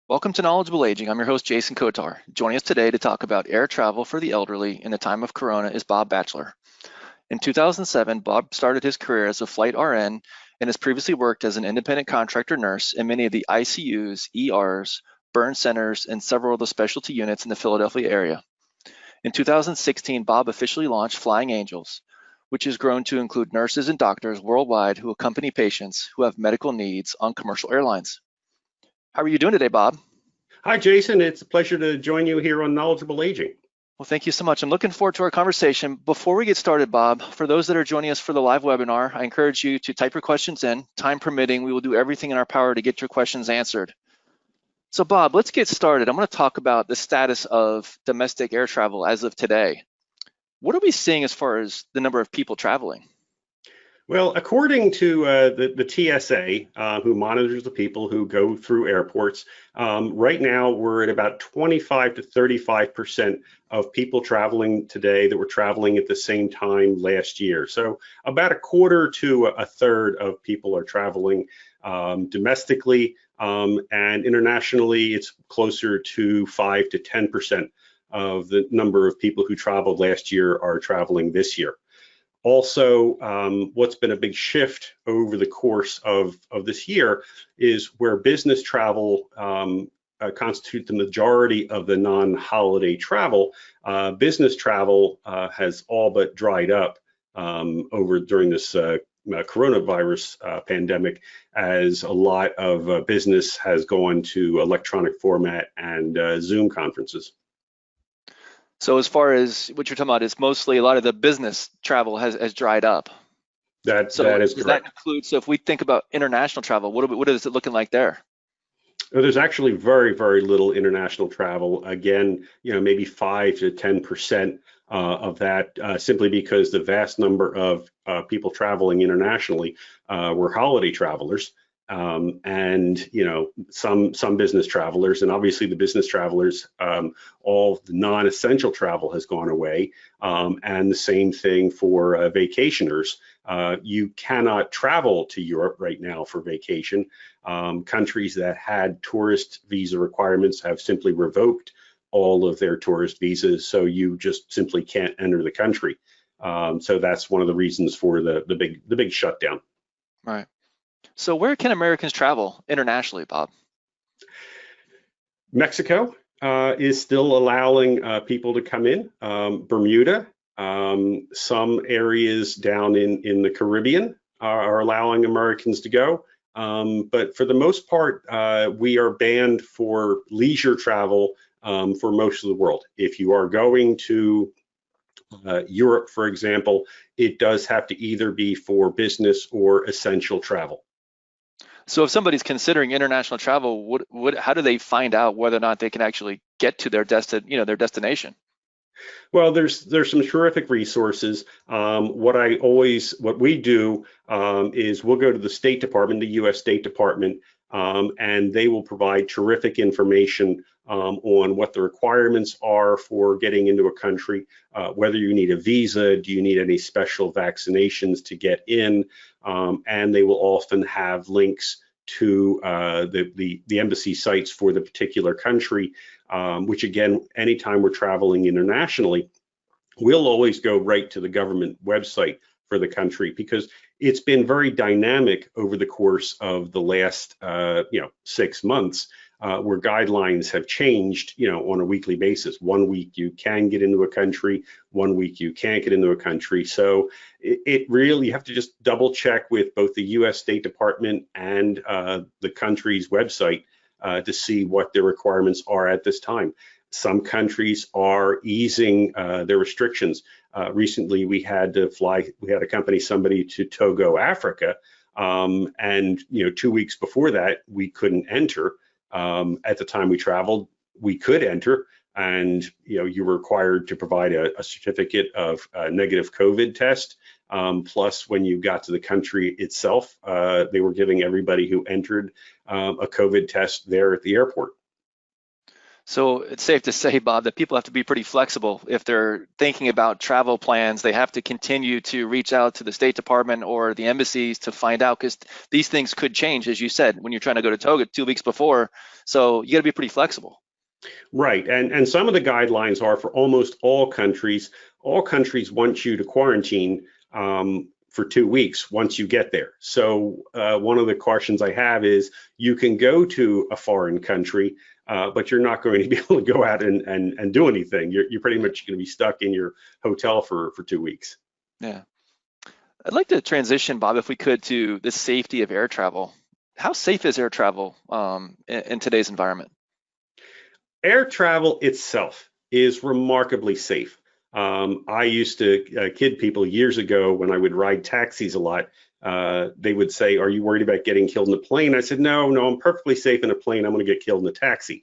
Welcome to Knowledgeable Aging. I'm your host, Jason Kotar. Joining us today to talk about air travel for the elderly in the time of Corona is Bob Bacheler. In 2007, Bob started his career as a flight RN and has previously worked as an independent contractor nurse in many of the ICUs, ERs, burn centers, and several of the specialty units in the Philadelphia area. In 2016, Bob officially launched Flying Angels, which has grown to include nurses and doctors worldwide who accompany patients who have medical needs on commercial airlines. How are you doing today, Bob? Hi, Jason. It's a pleasure to join you here on Knowledgeable Aging. Well, thank you so much. I'm looking forward to our conversation. Before we get started, Bob, for those that are joining us for the live webinar, I encourage you to type your questions in. Time permitting, we will do everything in our power to get your questions answered. So, Bob, let's get started. I'm going to talk about the status of domestic air travel as of today. What are we seeing as far as the number of people traveling? Well, according to the TSA, who monitors the people who go through airports, right now we're at about 25 to 35% of people traveling today that were traveling at the same time last year. So about a quarter to a third of people are traveling domestically, and internationally it's closer to 5 to 10% of the number of people who traveled last year are traveling this year. Also, what's been a big shift over the course of this year is where business travel constitutes the majority of the non-holiday travel. Business travel has all but dried up during this coronavirus pandemic, as a lot of business has gone to electronic format and Zoom conferences. So as far as what you're talking about, it's mostly a lot of the business travel has dried up. That is does correct. that include, so if we think about international travel, what is it looking like there? There's actually very, very little international travel. Again, maybe 5 to 10% of that, simply because the vast number of people traveling internationally were holiday travelers. And some business travelers, and obviously the business travelers, all the non-essential travel has gone away, and the same thing for vacationers. You cannot travel to Europe right now for vacation. Countries that had tourist visa requirements have simply revoked all of their tourist visas, so you just simply can't enter the country. So that's one of the reasons for the big shutdown. Right. So where can Americans travel internationally, Bob? Mexico is still allowing people to come in. Bermuda, some areas down in the Caribbean are allowing Americans to go. But for the most part, we are banned for leisure travel for most of the world. If you are going to Europe, for example, it does have to either be for business or essential travel. So if somebody's considering international travel, how do they find out whether or not they can actually get to their destination? Well, there's some terrific resources. What we do is we'll go to the State Department, the U.S. State Department, and they will provide terrific information on what the requirements are for getting into a country, whether you need a visa, do you need any special vaccinations to get in, and they will often have links to the embassy sites for the particular country, which again, anytime we're traveling internationally, we'll always go right to the government website for the country, because it's been very dynamic over the course of the last 6 months, where guidelines have changed on a weekly basis. 1 week you can get into a country, 1 week you can't get into a country. So it really, you have to just double check with both the U.S. State Department and the country's website to see what their requirements are at this time. Some countries are easing their restrictions. Recently, we had a company, somebody to Togo, Africa, and 2 weeks before that, we couldn't enter. At the time we traveled, we could enter, and you were required to provide a certificate of a negative COVID test. Plus, when you got to the country itself, they were giving everybody who entered a COVID test there at the airport. So it's safe to say, Bob, that people have to be pretty flexible. If they're thinking about travel plans, they have to continue to reach out to the State Department or the embassies to find out, because these things could change, as you said, when you're trying to go to Toga 2 weeks before. So you got to be pretty flexible. Right, and some of the guidelines are for almost all countries. All countries want you to quarantine for 2 weeks once you get there. So one of the cautions I have is you can go to a foreign country, but you're not going to be able to go out and do anything. You're pretty much going to be stuck in your hotel for 2 weeks. Yeah. I'd like to transition, Bob, if we could, to the safety of air travel. How safe is air travel in today's environment? Air travel itself is remarkably safe. I used to kid people years ago when I would ride taxis a lot. They would say, "Are you worried about getting killed in a plane?" I said, "No, I'm perfectly safe in a plane. I'm going to get killed in a taxi."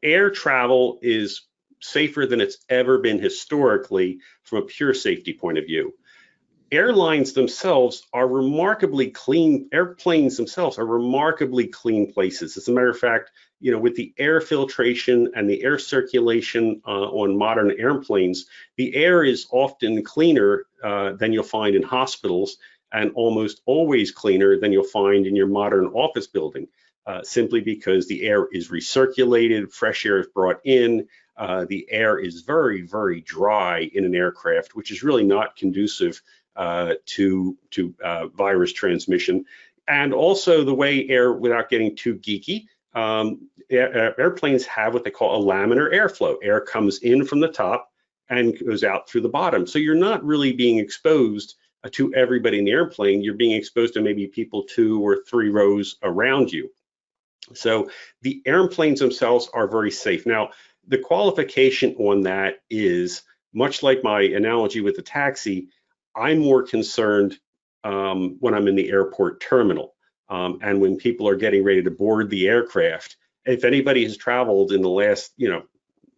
Air travel is safer than it's ever been historically from a pure safety point of view. Airlines themselves are remarkably clean. Airplanes themselves are remarkably clean places. As a matter of fact, with the air filtration and the air circulation on modern airplanes, the air is often cleaner than you'll find in hospitals, and almost always cleaner than you'll find in your modern office building, simply because the air is recirculated, fresh air is brought in. The air is very, very dry in an aircraft, which is really not conducive to virus transmission. And also the way air, without getting too geeky, airplanes have what they call a laminar airflow. Air comes in from the top and goes out through the bottom. So you're not really being exposed to everybody in the airplane. You're being exposed to maybe people 2 or 3 rows around you. So the airplanes themselves are very safe. Now, the qualification on that is, much like my analogy with the taxi, I'm more concerned when I'm in the airport terminal and when people are getting ready to board the aircraft. If anybody has traveled in the last,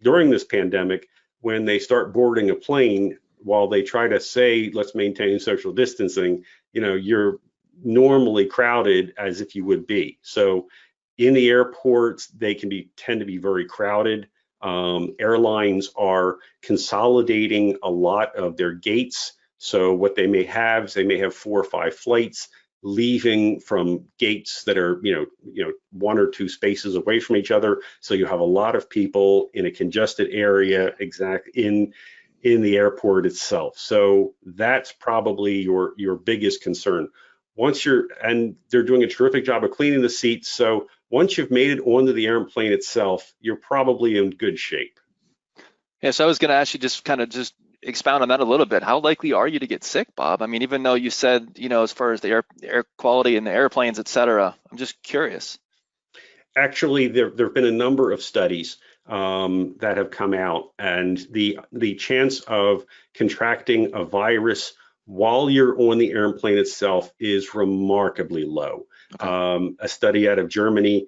during this pandemic, when they start boarding a plane, while they try to say, let's maintain social distancing, you're normally crowded as if you would be. So in the airports, they tend to be very crowded. Airlines are consolidating a lot of their gates. So what they may have is they may have 4 or 5 flights leaving from gates that are, 1 or 2 spaces away from each other. So you have a lot of people in a congested area in the airport itself. So that's probably your biggest concern. And they're doing a terrific job of cleaning the seats. So once you've made it onto the airplane itself, you're probably in good shape. Yeah, so I was going to ask you just expound on that a little bit. How likely are you to get sick, Bob? I mean, even though you said, as far as the air quality and the airplanes, et cetera, I'm just curious. Actually, there have been a number of studies that have come out, and the chance of contracting a virus while you're on the airplane itself is remarkably low. Okay. A study out of Germany,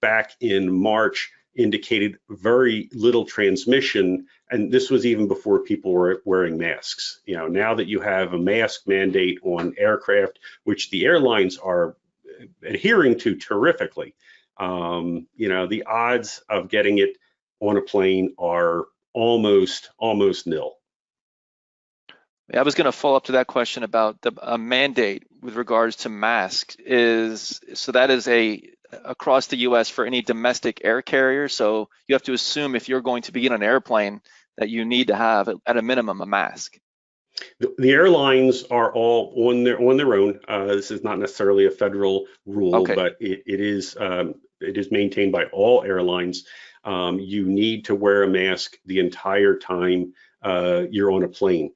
back in March, indicated very little transmission, and this was even before people were wearing masks. Now that you have a mask mandate on aircraft, which the airlines are adhering to terrifically, the odds of getting it on a plane are almost nil. I was going to follow up to that question about the mandate with regards to masks. That is across the U.S. for any domestic air carrier. So you have to assume if you're going to be in an airplane that you need to have at a minimum a mask. The airlines are all on their own. This is not necessarily a federal rule, okay, but it is maintained by all airlines. You need to wear a mask the entire time you're on a plane.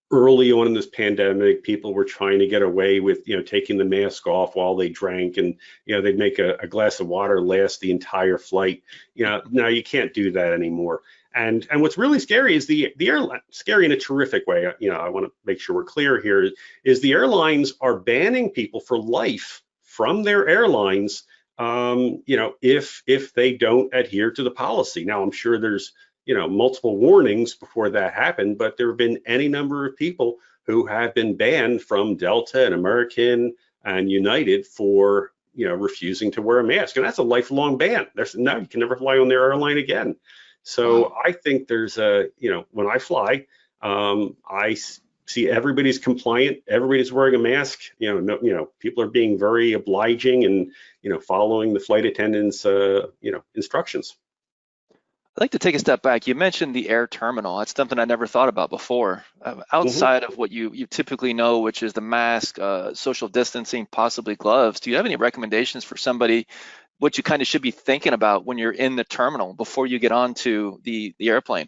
Early on in this pandemic, people were trying to get away with, taking the mask off while they drank, and they'd make a glass of water last the entire flight. Now you can't do that anymore. And what's really scary is the airline, scary in a terrific way. I want to make sure we're clear here, is the airlines are banning people for life from their airlines, if they don't adhere to the policy. Now, I'm sure there's multiple warnings before that happened, but there have been any number of people who have been banned from Delta and American and United for refusing to wear a mask, and that's a lifelong ban. No, you can never fly on their airline again. So Wow. I think there's when I fly, see everybody's compliant, everybody's wearing a mask. People are being very obliging and following the flight attendants instructions. I'd like to take a step back. You mentioned the air terminal. That's something I never thought about before. Mhm. Outside of what you typically know, which is the mask, social distancing, possibly gloves, do you have any recommendations for somebody what you kind of should be thinking about when you're in the terminal before you get onto the airplane?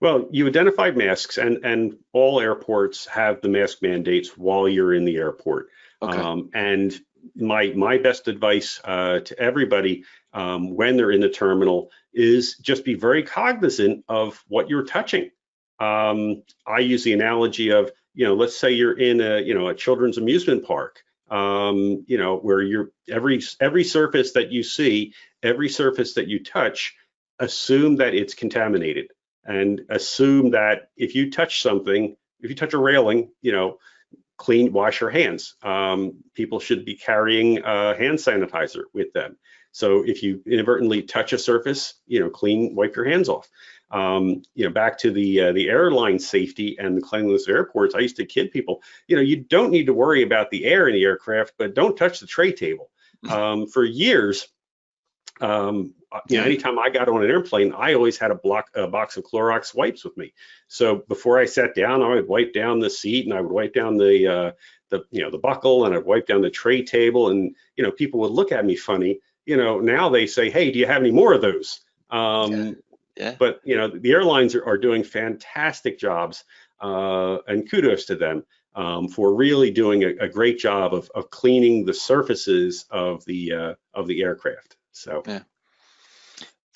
Well, you identified masks, and all airports have the mask mandates while you're in the airport. Okay. And my best advice to everybody when they're in the terminal is just be very cognizant of what you're touching. I use the analogy of, let's say you're in a children's amusement park, where every surface that you see, every surface that you touch, assume that it's contaminated, and assume that if you touch something, if you touch a railing, wash your hands. People should be carrying hand sanitizer with them. So if you inadvertently touch a surface, wipe your hands off. Back to the airline safety and the cleanliness of airports, I used to kid people, you don't need to worry about the air in the aircraft, but don't touch the tray table. For years, Yeah. anytime I got on an airplane, I always had a box of Clorox wipes with me. So before I sat down, I would wipe down the seat, and I would wipe down the buckle, and I'd wipe down the tray table, and people would look at me funny. Now they say, "Hey, do you have any more of those?" Yeah. Yeah. But the airlines are doing fantastic jobs, and kudos to them for really doing a great job of cleaning the surfaces of the aircraft. So. Yeah.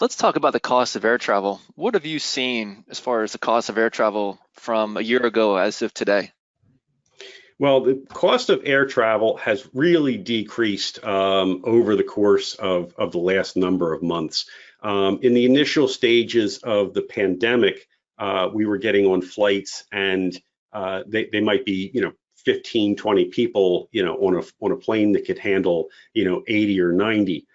Let's talk about the cost of air travel. What have you seen as far as the cost of air travel from a year ago as of today? Well, the cost of air travel has really decreased over the course of the last number of months. In the initial stages of the pandemic, we were getting on flights, and they might be 15, 20 people on a plane that could handle 80 or 90.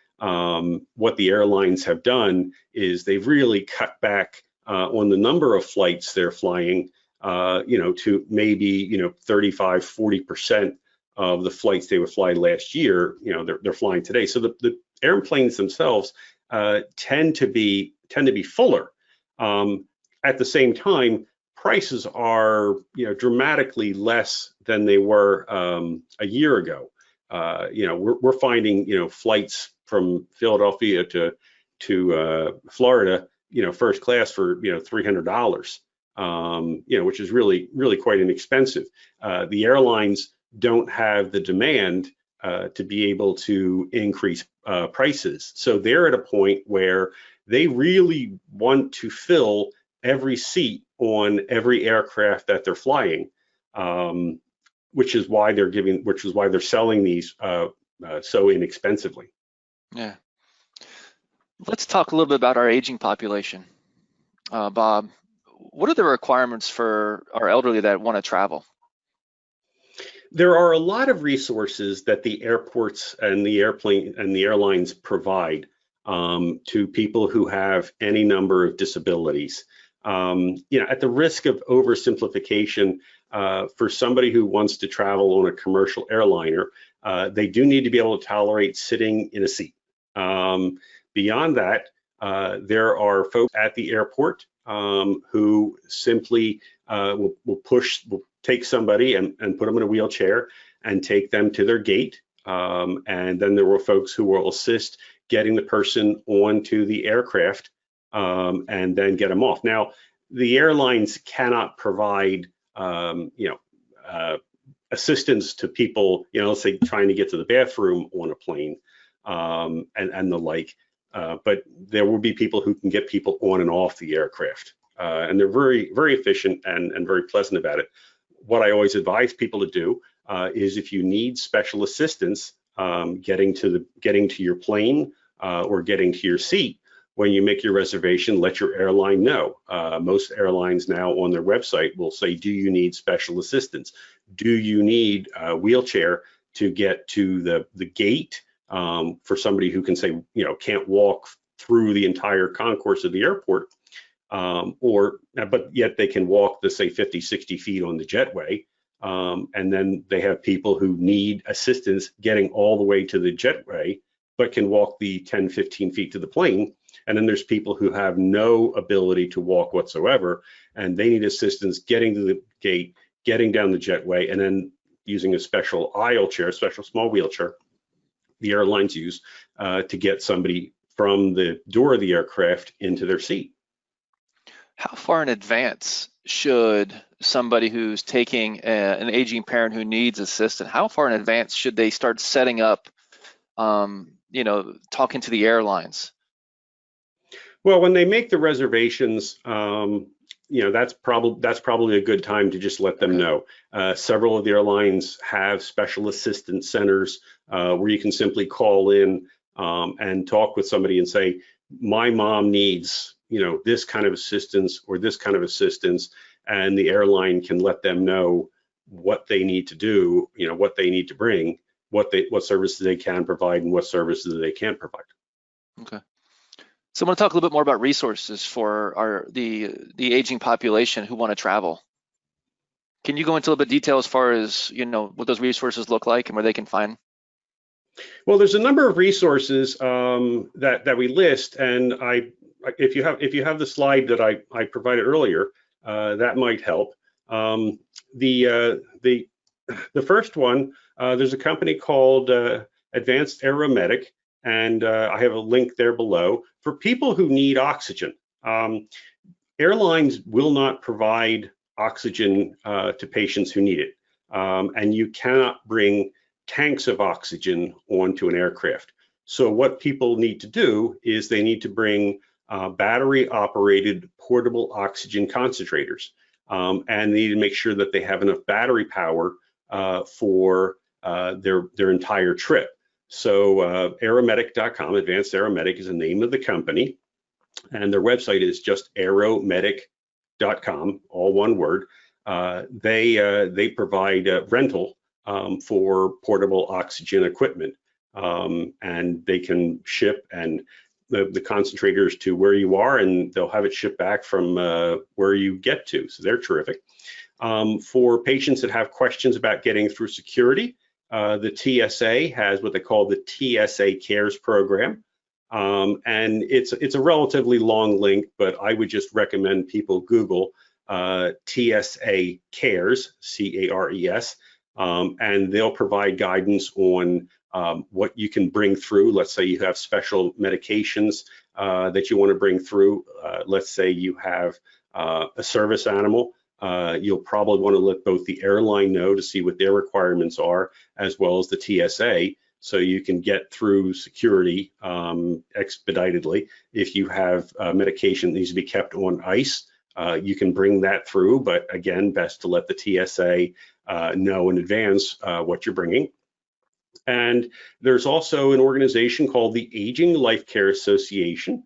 What the airlines have done is they've really cut back on the number of flights they're flying, to maybe 35, 40% of the flights they would fly last year. They're flying today. So the airplanes themselves tend to be fuller. At the same time, prices are dramatically less than they were a year ago. We're finding flights from Philadelphia to Florida, first class for $300. Which is really quite inexpensive. The airlines don't have the demand to be able to increase prices. So they're at a point where they really want to fill every seat on every aircraft that they're flying, which is why they're selling these so inexpensively. Yeah. Let's talk a little bit about our aging population. Bob, what are the requirements for our elderly that want to travel? There are a lot of resources that the airports and the airlines provide to people who have any number of disabilities. At the risk of oversimplification, for somebody who wants to travel on a commercial airliner, they do need to be able to tolerate sitting in a seat. Beyond that, there are folks at the airport who simply will take somebody and put them in a wheelchair and take them to their gate. And then there were folks who will assist getting the person onto the aircraft and then get them off. Now, the airlines cannot provide assistance to people, let's say trying to get to the bathroom on a plane and the like. But there will be people who can get people on and off the aircraft. And they're very, very efficient and very pleasant about it. What I always advise people to do is, if you need special assistance getting to your plane or getting to your seat, when you make your reservation, let your airline know. Most airlines now on their website will say, do you need special assistance? Do you need a wheelchair to get to the gate for somebody who can say, can't walk through the entire concourse of the airport, but yet they can walk the, say, 50, 60 feet on the jetway. And then they have people who need assistance getting all the way to the jetway, but can walk the 10, 15 feet to the plane. And then there's people who have no ability to walk whatsoever, and they need assistance getting to the gate, getting down the jetway, and then using a special aisle chair, a special small wheelchair the airlines use to get somebody from the door of the aircraft into their seat. How far in advance should somebody who's taking an aging parent who needs assistance, how far in advance should they start setting up, talking to the airlines? Well, when they make the reservations, that's probably a good time to just let them know. Several of the airlines have special assistance centers where you can simply call in and talk with somebody and say, my mom needs, this kind of assistance or this kind of assistance, and the airline can let them know what they need to do, what they need to bring, what services they can provide, and what services they can't provide. Okay. So I want to talk a little bit more about resources for the aging population who want to travel. Can you go into a little bit of detail as far as what those resources look like and where they can find? Well, there's a number of resources that we list, and if you have the slide that I provided earlier, that might help. The first one, there's a company called Advanced Aeromedic, and I have a link there below for people who need oxygen. Airlines will not provide oxygen to patients who need it, and you cannot bring tanks of oxygen onto an aircraft. So what people need to do is they need to bring battery-operated portable oxygen concentrators, and they need to make sure that they have enough battery power for their entire trip. So aeromedic.com, Advanced Aeromedic is the name of the company, and their website is just aeromedic.com, all one word. They provide rental for portable oxygen equipment, and they can ship the concentrators to where you are, and they'll have it shipped back from where you get to. So they're terrific. For patients that have questions about getting through security, the TSA has what they call the TSA Cares program. And it's a relatively long link, but I would just recommend people Google TSA Cares, C-A-R-E-S, and they'll provide guidance on what you can bring through. Let's say you have special medications that you want to bring through. Let's say you have a service animal. You'll probably want to let both the airline know to see what their requirements are, as well as the TSA, so you can get through security expeditedly. If you have medication that needs to be kept on ice, you can bring that through, but again, best to let the TSA know in advance what you're bringing. And there's also an organization called the Aging Life Care Association,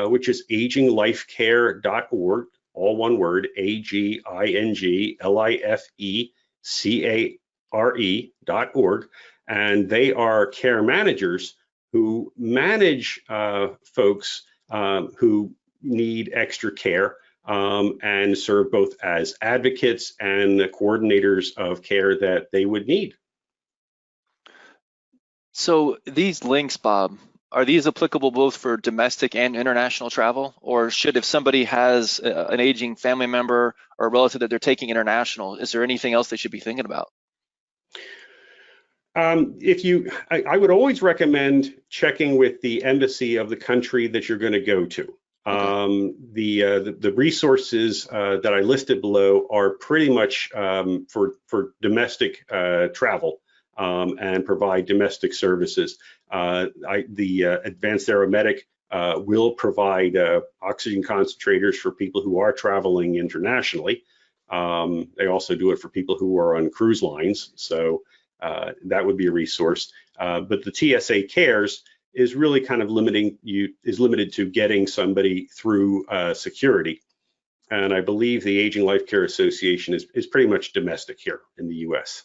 which is aginglifecare.org. all one word, aginglifecare.org, and they are care managers who manage folks who need extra care and serve both as advocates and the coordinators of care that they would need. So these links, Bob, are these applicable both for domestic and international travel? Or if somebody has an aging family member or a relative that they're taking international, is there anything else they should be thinking about? I would always recommend checking with the embassy of the country that you're going to go to. Okay. The resources that I listed below are pretty much for domestic travel. And provide domestic services. The Advanced Aeromedic will provide oxygen concentrators for people who are traveling internationally. They also do it for people who are on cruise lines, so that would be a resource. But the TSA Cares is really kind of limited to getting somebody through security. And I believe the Aging Life Care Association is pretty much domestic here in the US.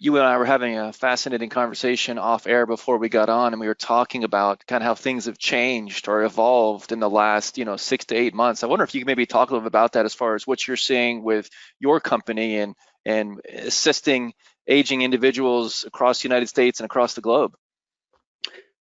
You and I were having a fascinating conversation off air before we got on, and we were talking about kind of how things have changed or evolved in the last, 6 to 8 months. I wonder if you could maybe talk a little bit about that as far as what you're seeing with your company and assisting aging individuals across the United States and across the globe.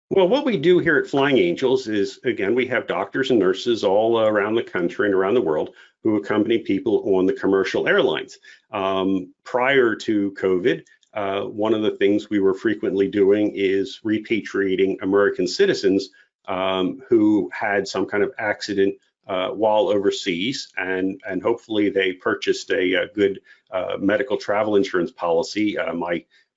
Well, what we do here at Flying Angels is, again, we have doctors and nurses all around the country and around the world who accompany people on the commercial airlines. Prior to COVID, one of the things we were frequently doing is repatriating American citizens who had some kind of accident while overseas, and hopefully they purchased a good medical travel insurance policy.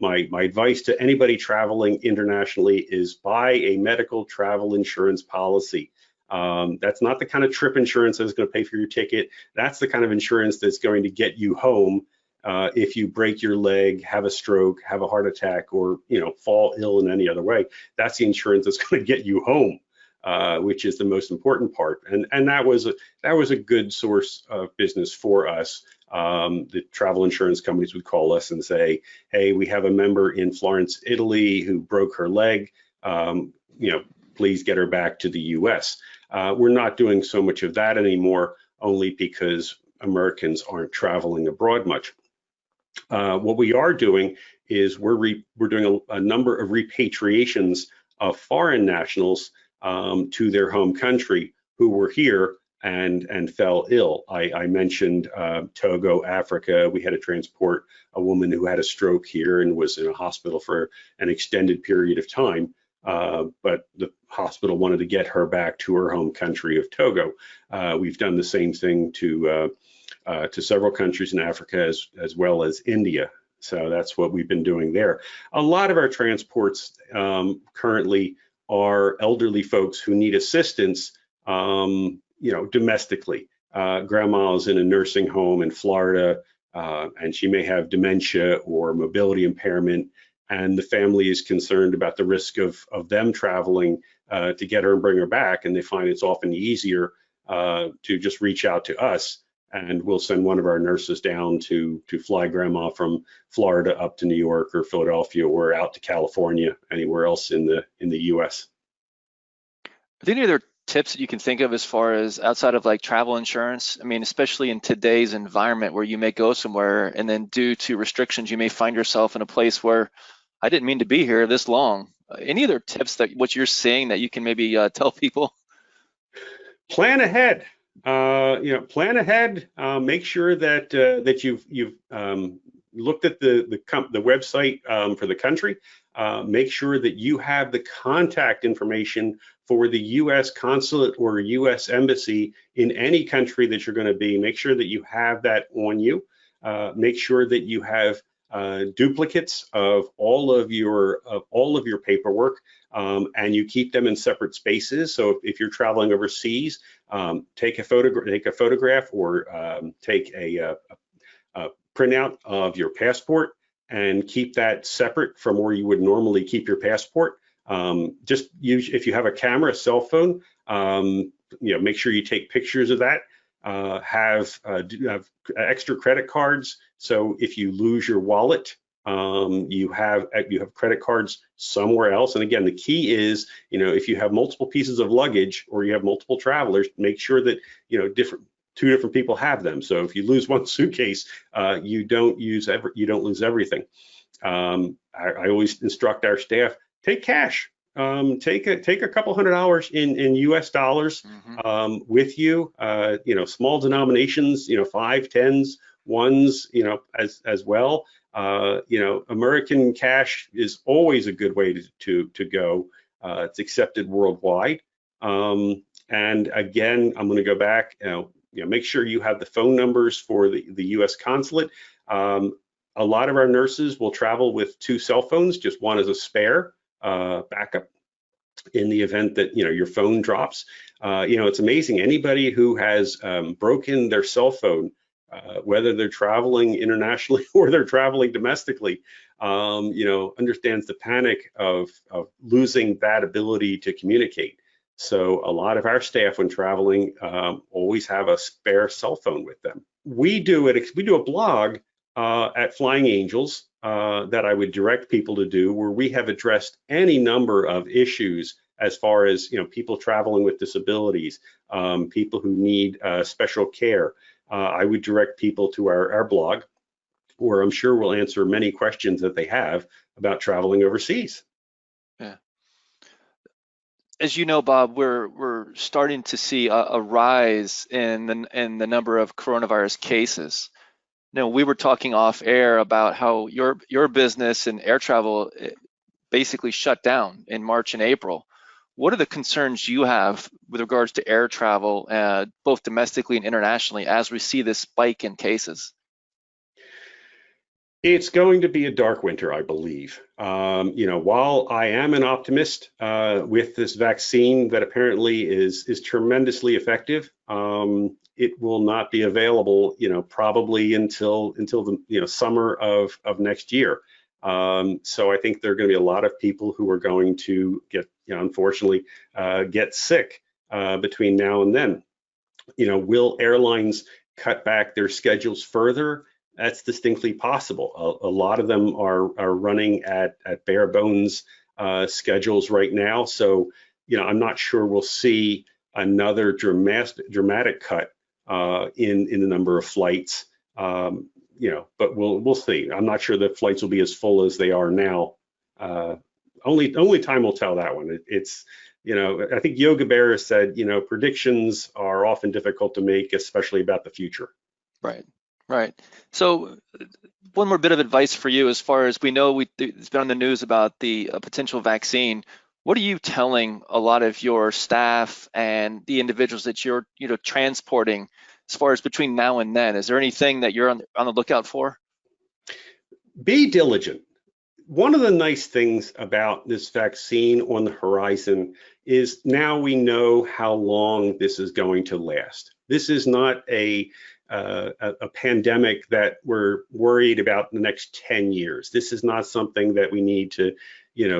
My advice to anybody traveling internationally is buy a medical travel insurance policy. That's not the kind of trip insurance that's going to pay for your ticket. That's the kind of insurance that's going to get you home if you break your leg, have a stroke, have a heart attack, or fall ill in any other way. That's the insurance that's going to get you home, which is the most important part. And that was a good source of business for us. The travel insurance companies would call us and say, hey, we have a member in Florence, Italy who broke her leg. Please get her back to the US. We're not doing so much of that anymore, only because Americans aren't traveling abroad much. What we are doing is we're doing a number of repatriations of foreign nationals to their home country who were here and fell ill. I mentioned Togo, Africa. We had to transport a woman who had a stroke here and was in a hospital for an extended period of time, but the hospital wanted to get her back to her home country of Togo. We've done the same thing to several countries in Africa as well as India. So that's what we've been doing there. A lot of our transports currently are elderly folks who need assistance, domestically. Grandma is in a nursing home in Florida, and she may have dementia or mobility impairment, and the family is concerned about the risk of them traveling to get her and bring her back, and they find it's often easier to just reach out to us, and we'll send one of our nurses down to fly grandma from Florida up to New York or Philadelphia or out to California, anywhere else in the US. Are there any other tips that you can think of as far as outside of like travel insurance? I mean, especially in today's environment where you may go somewhere and then due to restrictions, you may find yourself in a place where I didn't mean to be here this long. Any other tips that what you're seeing that you can maybe tell people? Plan ahead. Plan ahead. Make sure that you've looked at the website for the country. Make sure that you have the contact information for the U.S. consulate or U.S. embassy in any country that you're going to be. Make sure that you have that on you. Make sure that you have duplicates of all of your paperwork, and you keep them in separate spaces. So if you're traveling overseas, take a photograph or take a printout of your passport and keep that separate from where you would normally keep your passport. Just use, if you have a camera, a cell phone, make sure you take pictures of that. Have extra credit cards, so if you lose your wallet, you have credit cards somewhere else. And again, the key is, if you have multiple pieces of luggage or you have multiple travelers, make sure that two different people have them. So if you lose one suitcase, you don't lose everything. I always instruct our staff, take cash. Take a couple $100 in US dollars with you. Small denominations, 5, 10s, 1s, as well. American cash is always a good way to go. It's accepted worldwide. And again, I'm going to go back. Make sure you have the phone numbers for the U.S. consulate. A lot of our nurses will travel with 2 cell phones, just one as a spare backup in the event that your phone drops. It's amazing. Anybody who has broken their cell phone, whether they're traveling internationally or they're traveling domestically, understands the panic of losing that ability to communicate. So a lot of our staff, when traveling, always have a spare cell phone with them. We do a blog at Flying Angels that I would direct people to do, where we have addressed any number of issues as far as people traveling with disabilities, people who need special care. I would direct people to our blog, where I'm sure we'll answer many questions that they have about traveling overseas. Yeah. As you know, Bob, we're starting to see a rise in the number of coronavirus cases. Now, we were talking off air about how your business and air travel basically shut down in March and April. What are the concerns you have with regards to air travel, both domestically and internationally, as we see this spike in cases? It's going to be a dark winter, I believe. While I am an optimist with this vaccine that apparently is tremendously effective, it will not be available, probably until the summer of next year. So I think there are going to be a lot of people who are going to get, unfortunately, get sick between now and then. Will airlines cut back their schedules further? That's distinctly possible. A lot of them are running at bare bones schedules right now. So, I'm not sure we'll see another dramatic cut in the number of flights. But we'll see. I'm not sure that flights will be as full as they are now. Only time will tell that one. I think Yoga Bear said, predictions are often difficult to make, especially about the future. Right. Right. So one more bit of advice for you, as far as we know, it's been on the news about the potential vaccine. What are you telling a lot of your staff and the individuals that you're transporting, as far as between now and then? Is there anything that you're on the lookout for? Be diligent. One of the nice things about this vaccine on the horizon is now we know how long this is going to last. This is not a pandemic that we're worried about in the next 10 years. This is not something that we need to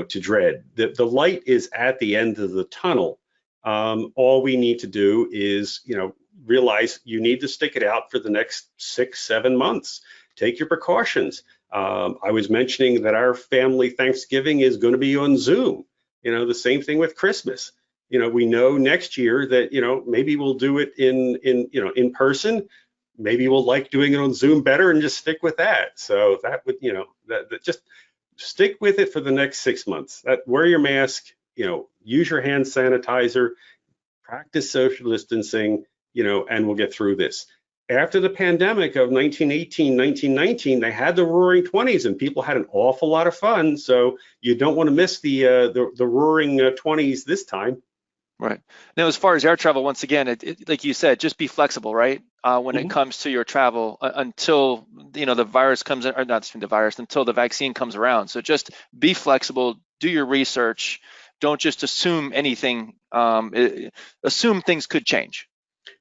dread. The light is at the end of the tunnel. All we need to do is, realize you need to stick it out for the next 6-7 months. Take your precautions. I was mentioning that our family Thanksgiving is going to be on Zoom. The same thing with Christmas. We know next year that, maybe we'll do it in person. Maybe we'll like doing it on Zoom better and just stick with that. So that would, that just stick with it for the next 6 months. Wear your mask, use your hand sanitizer, practice social distancing, and we'll get through this. After the pandemic of 1918, 1919, they had the Roaring 20s and people had an awful lot of fun. So you don't want to miss the Roaring 20s this time. Right. Now, as far as air travel, once again, like you said, just be flexible, right? When it comes to your travel until, the virus comes in, or not the virus, until the vaccine comes around. So just be flexible, do your research. Don't just assume anything, assume things could change.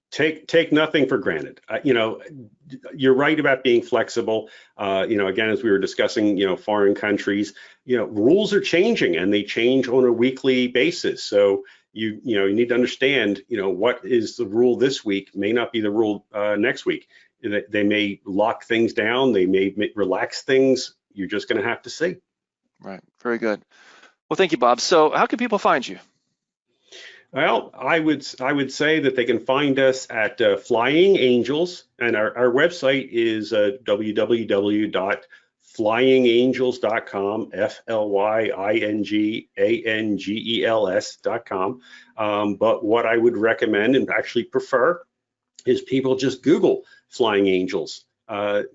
Take nothing for granted. You're right about being flexible. Again, as we were discussing, foreign countries, rules are changing and they change on a weekly basis. So you need to understand, what is the rule this week may not be the rule next week. They may lock things down. They may relax things. You're just going to have to see. Right. Very good. Well, thank you, Bob. So how can people find you? Well, I would say that they can find us at Flying Angels, and our website is www.flyingangels.com, FLYINGANGELS.com. But what I would recommend and actually prefer is people just Google Flying Angels.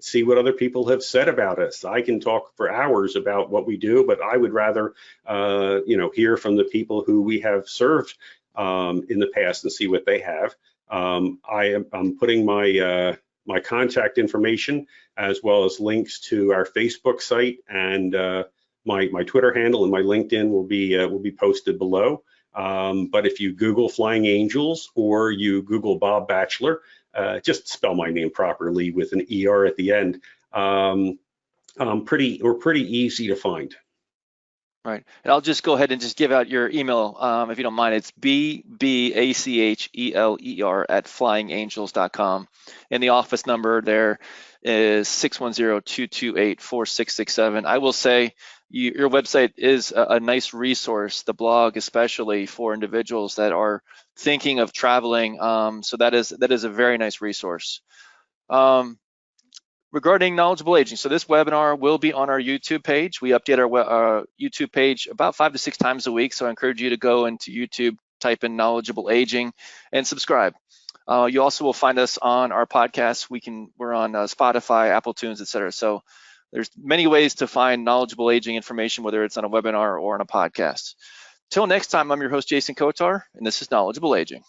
See what other people have said about us. I can talk for hours about what we do, but I would rather, hear from the people who we have served in the past and see what they have. I'm putting my contact information as well as links to our Facebook site and my Twitter handle and my LinkedIn will be posted below. But if you Google Flying Angels or you Google Bob Bacheler, just spell my name properly with an ER at the end. Pretty easy to find. Right. And I'll just go ahead and just give out your email, if you don't mind. It's BBACHELER at flyingangels.com. And the office number there is 610-228-4667. I will say your website is a nice resource, the blog especially for individuals that are thinking of traveling. So that is a very nice resource. Regarding knowledgeable aging, so this webinar will be on our YouTube page. We update our YouTube page about 5 to 6 times a week, so I encourage you to go into YouTube, type in knowledgeable aging, and subscribe. You also will find us on our podcast. We're on Spotify, Apple Tunes, etc. So there's many ways to find knowledgeable aging information, whether it's on a webinar or on a podcast. Till next time, I'm your host, Jason Kotar, and this is Knowledgeable Aging.